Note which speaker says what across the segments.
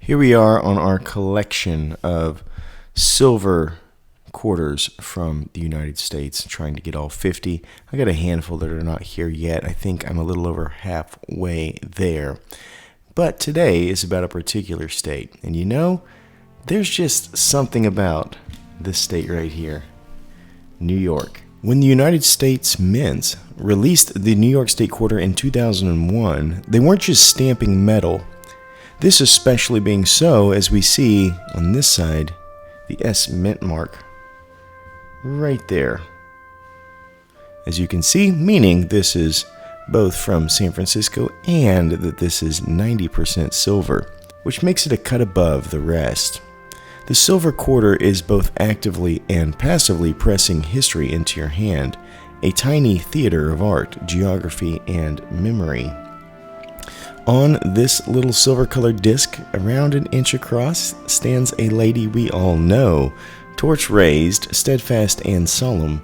Speaker 1: Here we are on our collection of silver quarters from the United States, trying to get all 50. I got a handful that are not here yet. I think I'm a little over halfway there. But today is about a particular state. And you know, there's just something about this state right here, New York. When the United States Mint released the New York State Quarter in 2001, they weren't just stamping metal. This especially being so as we see on this side the S mint mark right there. As you can see, meaning this is both from San Francisco and that this is 90% silver, which makes it a cut above the rest. The silver quarter is both actively and passively pressing history into your hand, a tiny theater of art, geography, and memory. On this little silver-colored disc, around an inch across, stands a lady we all know, torch raised, steadfast and solemn,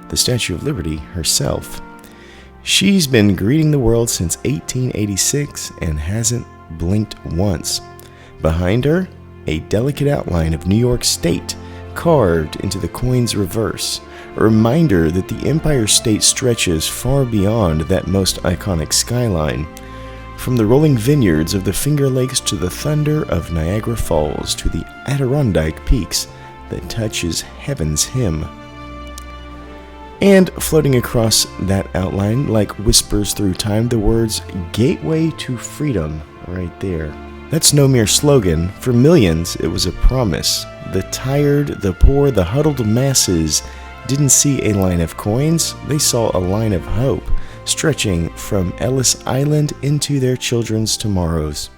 Speaker 1: the Statue of Liberty herself. She's been greeting the world since 1886 and hasn't blinked once. Behind her, a delicate outline of New York State carved into the coin's reverse, a reminder that the Empire State stretches far beyond that most iconic skyline. From the rolling vineyards of the Finger Lakes to the thunder of Niagara Falls to the Adirondack Peaks that touches heaven's hymn. And floating across that outline like whispers through time, the words "Gateway to Freedom" right there. That's no mere slogan. For millions, it was a promise. The tired, the poor, the huddled masses didn't see a line of coins. They saw a line of hope, stretching from Ellis Island into their children's tomorrows.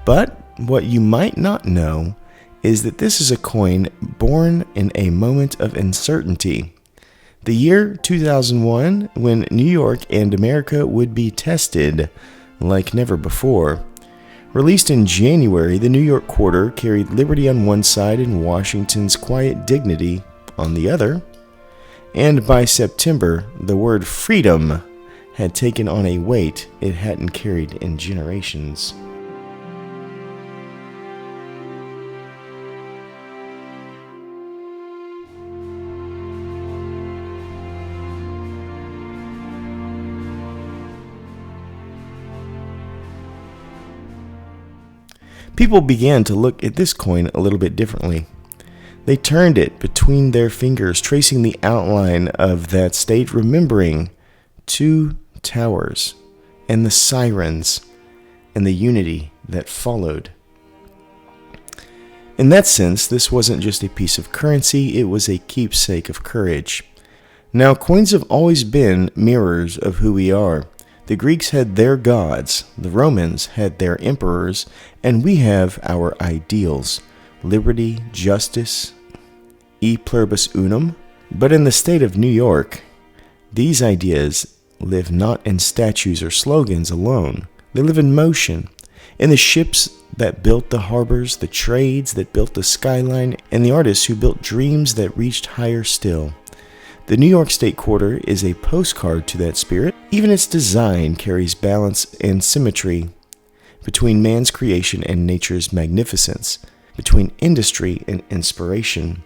Speaker 1: But what you might not know is that this is a coin born in a moment of uncertainty. The year 2001, when New York and America would be tested like never before. Released in January, the New York Quarter carried liberty on one side and Washington's quiet dignity on the other. And by September, the word freedom had taken on a weight it hadn't carried in generations. People began to look at this coin a little bit differently. They turned it between their fingers, tracing the outline of that state, remembering two towers and the sirens and the unity that followed. In that sense, this wasn't just a piece of currency, it was a keepsake of courage. Now, coins have always been mirrors of who we are. The Greeks had their gods, the Romans had their emperors, and we have our ideals: liberty, justice, e pluribus unum. But in the state of New York, these ideas live not in statues or slogans alone. They live in motion, in the ships that built the harbors, the trades that built the skyline, and the artists who built dreams that reached higher still. The New York State Quarter is a postcard to that spirit. Even its design carries balance and symmetry between man's creation and nature's magnificence, between industry and inspiration.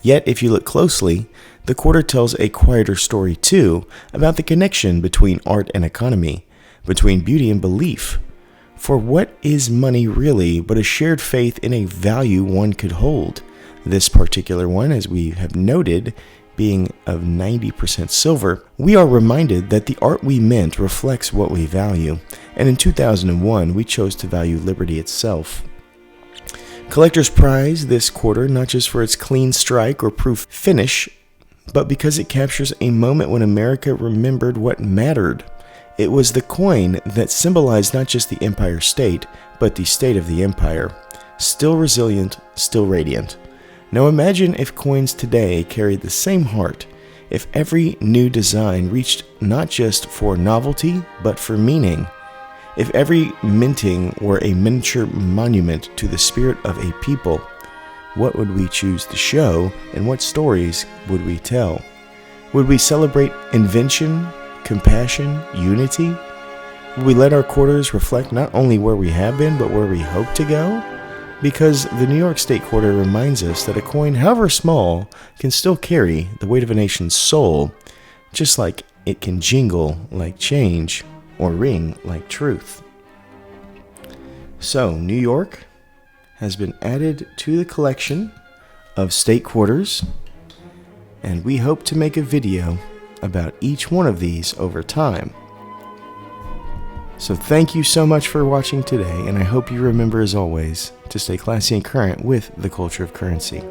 Speaker 1: Yet, if you look closely, the quarter tells a quieter story too, about the connection between art and economy, between beauty and belief. For what is money really but a shared faith in a value one could hold? This particular one, as we have noted, being of 90% silver, we are reminded that the art we mint reflects what we value, and in 2001 we chose to value liberty itself. Collectors prize this quarter not just for its clean strike or proof finish, but because it captures a moment when America remembered what mattered. It was the coin that symbolized not just the Empire State, but the state of the empire. Still resilient, still radiant. Now imagine if coins today carried the same heart, if every new design reached not just for novelty, but for meaning. If every minting were a miniature monument to the spirit of a people, what would we choose to show and what stories would we tell? Would we celebrate invention, compassion, unity? Will we let our quarters reflect not only where we have been, but where we hope to go? because the New York State Quarter reminds us that a coin, however small, can still carry the weight of a nation's soul, just like it can jingle like change or ring like truth. So, New York has been added to the collection of state quarters, and we hope to make a video about each one of these over time. So thank you so much for watching today, and I hope you remember, as always, to stay classy and current with the culture of currency.